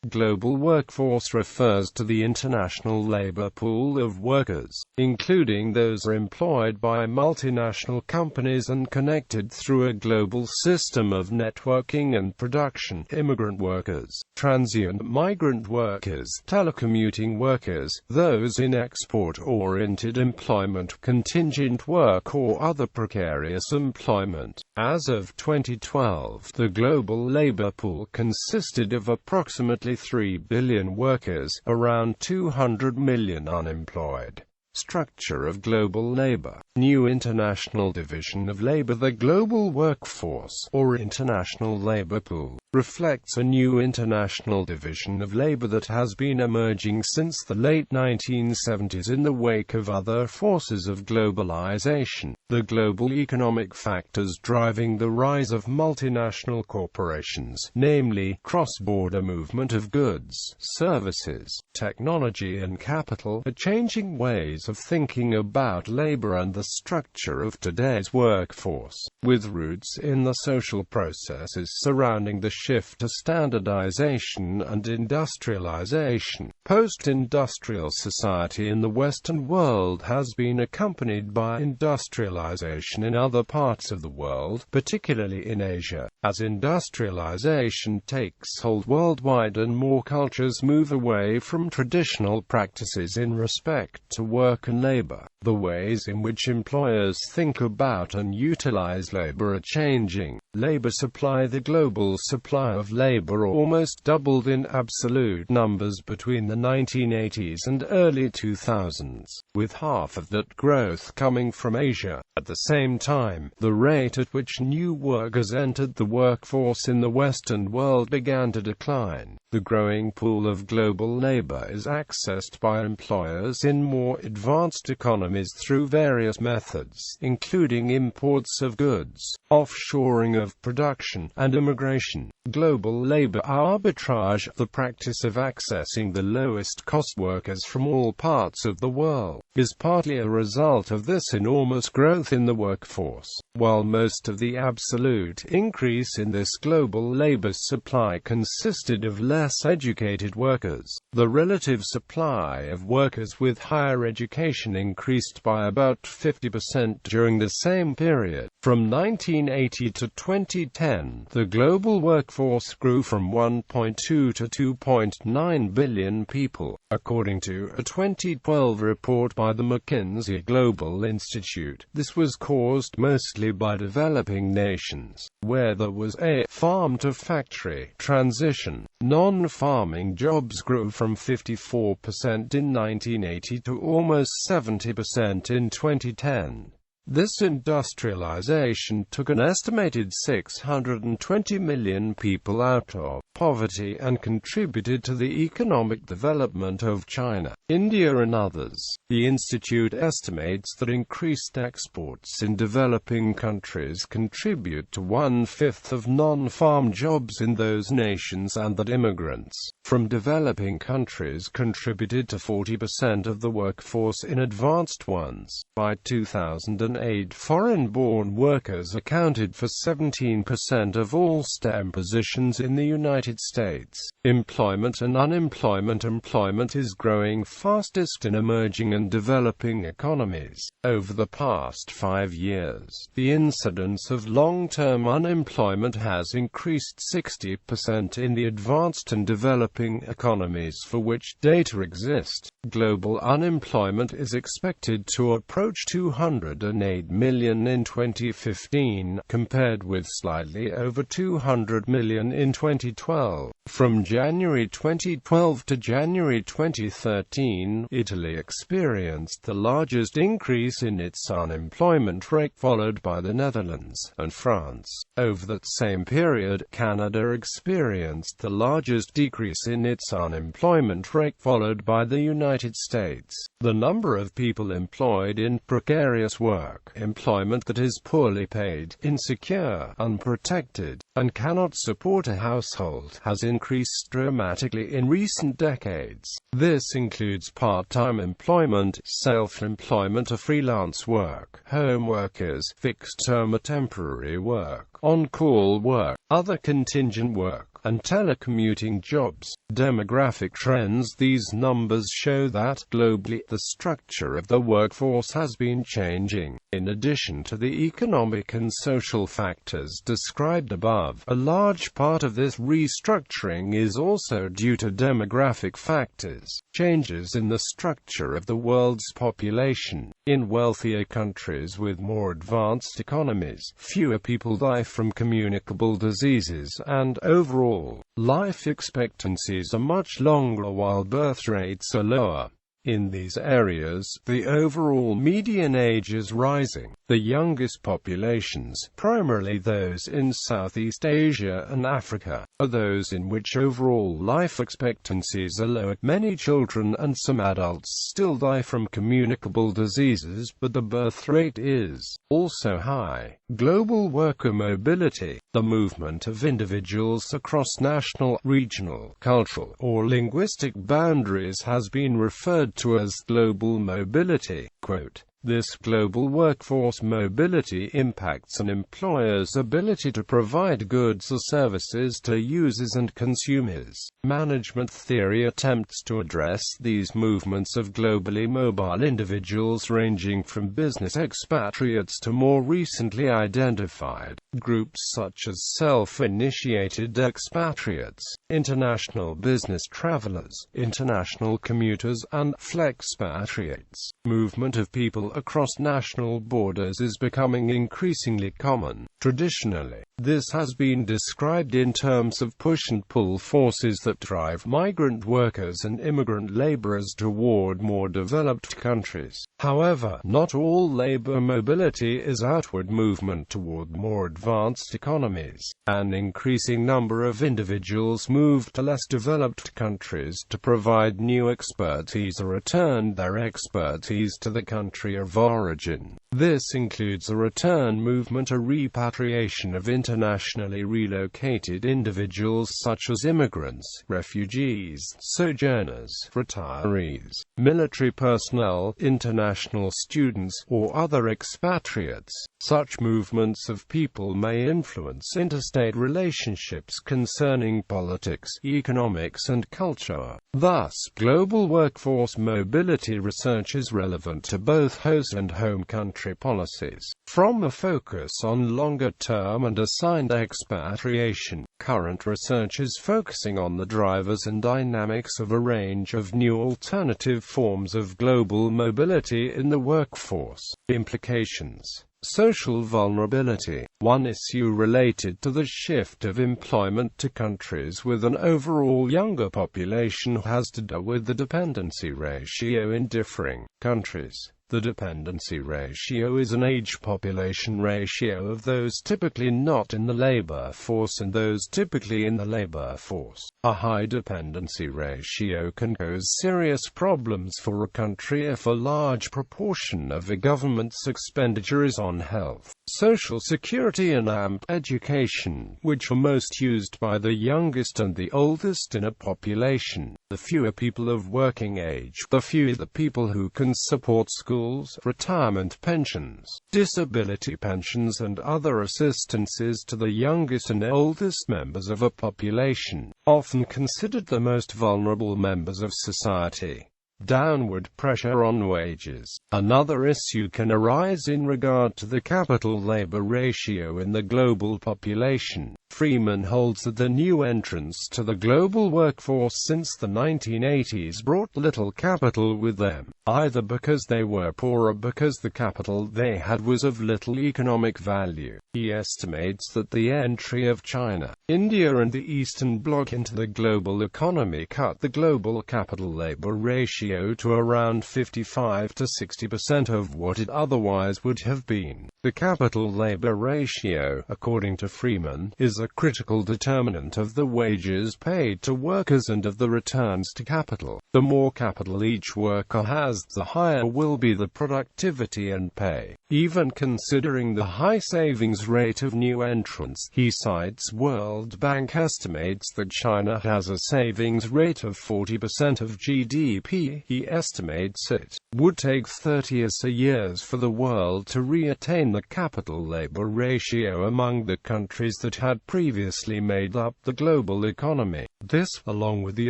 Global workforce refers to the international labor pool of workers, including those employed by multinational companies and connected through a global system of networking and production. Immigrant workers, transient migrant workers, telecommuting workers, those in export-oriented employment, contingent work or other precarious employment. As of 2012, the global labor pool consisted of approximately 3 billion workers, around 200 million unemployed. Structure of global labor. New international division of labor. The global workforce, or international labor pool, reflects a new international division of labor that has been emerging since the late 1970s in the wake of other forces of globalization. The global economic factors driving the rise of multinational corporations, namely, cross-border movement of goods, services, technology and capital, are changing ways of thinking about labor and the structure of today's workforce, with roots in the social processes surrounding the shift to standardization and industrialization. Post-industrial society in the Western world has been accompanied by industrialization in other parts of the world, particularly in Asia. As industrialization takes hold worldwide and more cultures move away from traditional practices in respect to work and labor, the ways in which employers think about and utilize labor are changing. Labor supply. The global supply of labor almost doubled in absolute numbers between the 1980s and early 2000s, with half of that growth coming from Asia. At the same time, the rate at which new workers entered the workforce in the Western world began to decline. The growing pool of global labor is accessed by employers in more advanced economies through various methods, including imports of goods, offshoring of production, and immigration. Global labor arbitrage, the practice of accessing the lowest-cost workers from all parts of the world, is partly a result of this enormous growth in the workforce. While most of the absolute increase in this global labor supply consisted of less educated workers, the relative supply of workers with higher education increased by about 50% during the same period. From 1980 to 2010, the global workforce grew from 1.2 to 2.9 billion people, according to a 2012 report by the McKinsey Global Institute. This was caused mostly by developing nations, where there was a farm-to-factory transition. Non-farming jobs grew from 54% in 1980 to almost 70% in 2010. This industrialization took an estimated 620 million people out of poverty and contributed to the economic development of China, India and others. The institute estimates that increased exports in developing countries contribute to 1/5 of non-farm jobs in those nations, and that immigrants from developing countries contributed to 40% of the workforce in advanced ones. By 2008, foreign-born workers accounted for 17% of all STEM positions in the United States. Employment and unemployment. Employment is growing fastest in emerging and developing economies. Over the past 5 years, the incidence of long-term unemployment has increased 60% in the advanced and developing economies for which data exist. Global unemployment is expected to approach 208 million in 2015, compared with slightly over 200 million in 2012. From January 2012 to January 2013, Italy experienced the largest increase in its unemployment rate, followed by the Netherlands and France. Over that same period, Canada experienced the largest decrease in its unemployment rate, followed by the United States. The number of people employed in precarious work, employment that is poorly paid, insecure, unprotected, and cannot support a household, has increased dramatically in recent decades. This includes part-time employment, self-employment or freelance work, home workers, fixed-term or temporary work, on-call work, other contingent work, and telecommuting jobs. Demographic trends. These numbers show that, globally, the structure of the workforce has been changing. In addition to the economic and social factors described above, a large part of this restructuring is also due to demographic factors, changes in the structure of the world's population. In wealthier countries with more advanced economies, fewer people die from communicable diseases, and, overall, life expectancies are much longer while birth rates are lower. In these areas, the overall median age is rising. The youngest populations, primarily those in Southeast Asia and Africa, are those in which overall life expectancies are lower. Many children and some adults still die from communicable diseases, but the birth rate is also high. Global worker mobility. The movement of individuals across national, regional, cultural, or linguistic boundaries has been referred to as global mobility. Quote, "This global workforce mobility impacts an employer's ability to provide goods or services to users and consumers." Management theory attempts to address these movements of globally mobile individuals ranging from business expatriates to more recently identified groups such as self-initiated expatriates, international business travelers, international commuters, and flexpatriates. Movement of people across national borders is becoming increasingly common. Traditionally, this has been described in terms of push and pull forces that drive migrant workers and immigrant laborers toward more developed countries. However, not all labor mobility is outward movement toward more advanced economies. An increasing number of individuals move to less developed countries to provide new expertise or return their expertise to the country of origin. This includes a return movement, a repatriation of internationally relocated individuals such as immigrants, refugees, sojourners, retirees, military personnel, international students, or other expatriates. Such movements of people may influence interstate relationships concerning politics, economics, and culture. Thus, global workforce mobility research is relevant to both host and home country policies. From a focus on longer-term and assigned expatriation, current research is focusing on the drivers and dynamics of a range of new alternative forms of global mobility in the workforce. Implications. Social vulnerability. One issue related to the shift of employment to countries with an overall younger population has to do with the dependency ratio in differing countries. The dependency ratio is an age-population ratio of those typically not in the labor force and those typically in the labor force. A high dependency ratio can cause serious problems for a country if a large proportion of a government's expenditure is on health, social security and education, which are most used by the youngest and the oldest in a population. The fewer people of working age, the fewer the people who can support schools, retirement pensions, disability pensions and other assistances to the youngest and oldest members of a population, often considered the most vulnerable members of society. Downward pressure on wages. Another issue can arise in regard to the capital-labor ratio in the global population. Freeman holds that the new entrants to the global workforce since the 1980s brought little capital with them, either because they were poor or because the capital they had was of little economic value. He estimates that the entry of China, India and the Eastern Bloc into the global economy cut the global capital-labor ratio to around 55 to 60% of what it otherwise would have been. The capital-labor ratio, according to Freeman, is a critical determinant of the wages paid to workers and of the returns to capital. The more capital each worker has, the higher will be the productivity and pay. Even considering the high savings rate of new entrants, he cites World Bank estimates that China has a savings rate of 40% of GDP. He estimates it would take 30 years for the world to reattain the capital-labor ratio among the countries that had previously made up the global economy. This, along with the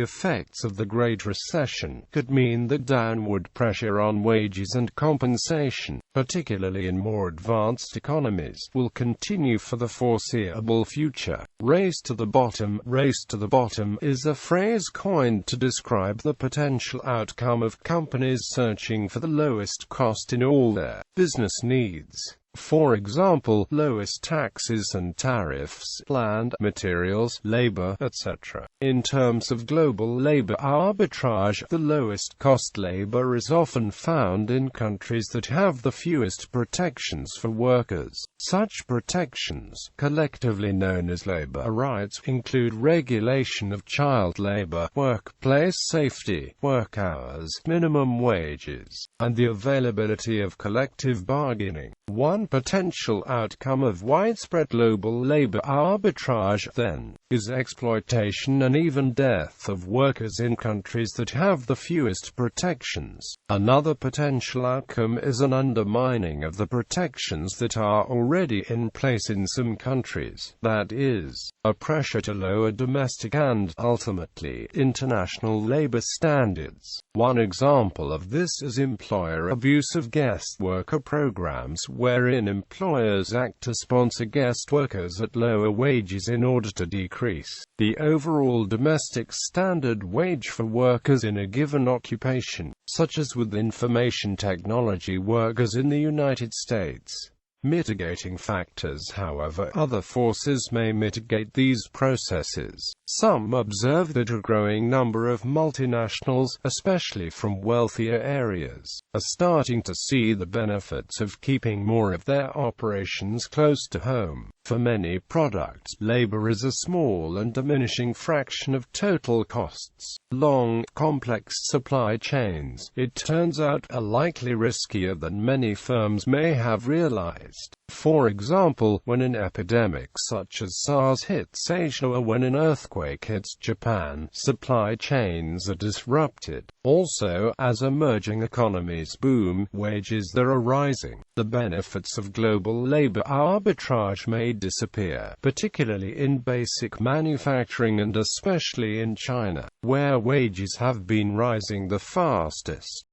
effects of the Great Recession, could mean that downward pressure on wages and compensation, particularly in more advanced economies, will continue for the foreseeable future. Race to the bottom. Race to the bottom is a phrase coined to describe the potential outcome of companies searching for the lowest cost in all their business needs. For example, lowest taxes and tariffs, land, materials, labor, etc. In terms of global labor arbitrage, the lowest cost labor is often found in countries that have the fewest protections for workers. Such protections, collectively known as labor rights, include regulation of child labor, workplace safety, work hours, minimum wages, and the availability of collective bargaining. One potential outcome of widespread global labor arbitrage, then, is exploitation and even death of workers in countries that have the fewest protections. Another potential outcome is an undermining of the protections that are already in place in some countries, that is, a pressure to lower domestic and, ultimately, international labor standards. One example of this is employer abuse of guest worker programs, wherein employers act to sponsor guest workers at lower wages in order to decrease the overall domestic standard wage for workers in a given occupation, such as with information technology workers in the United States. Mitigating factors. However, other forces may mitigate these processes. Some observe that a growing number of multinationals, especially from wealthier areas, are starting to see the benefits of keeping more of their operations close to home. For many products, labor is a small and diminishing fraction of total costs. Long, complex supply chains, it turns out, are likely riskier than many firms may have realized. For example, when an epidemic such as SARS hits Asia or when an earthquake hits Japan, supply chains are disrupted. Also, as emerging economies boom, wages that are rising. The benefits of global labor arbitrage may disappear, particularly in basic manufacturing and especially in China, where wages have been rising the fastest.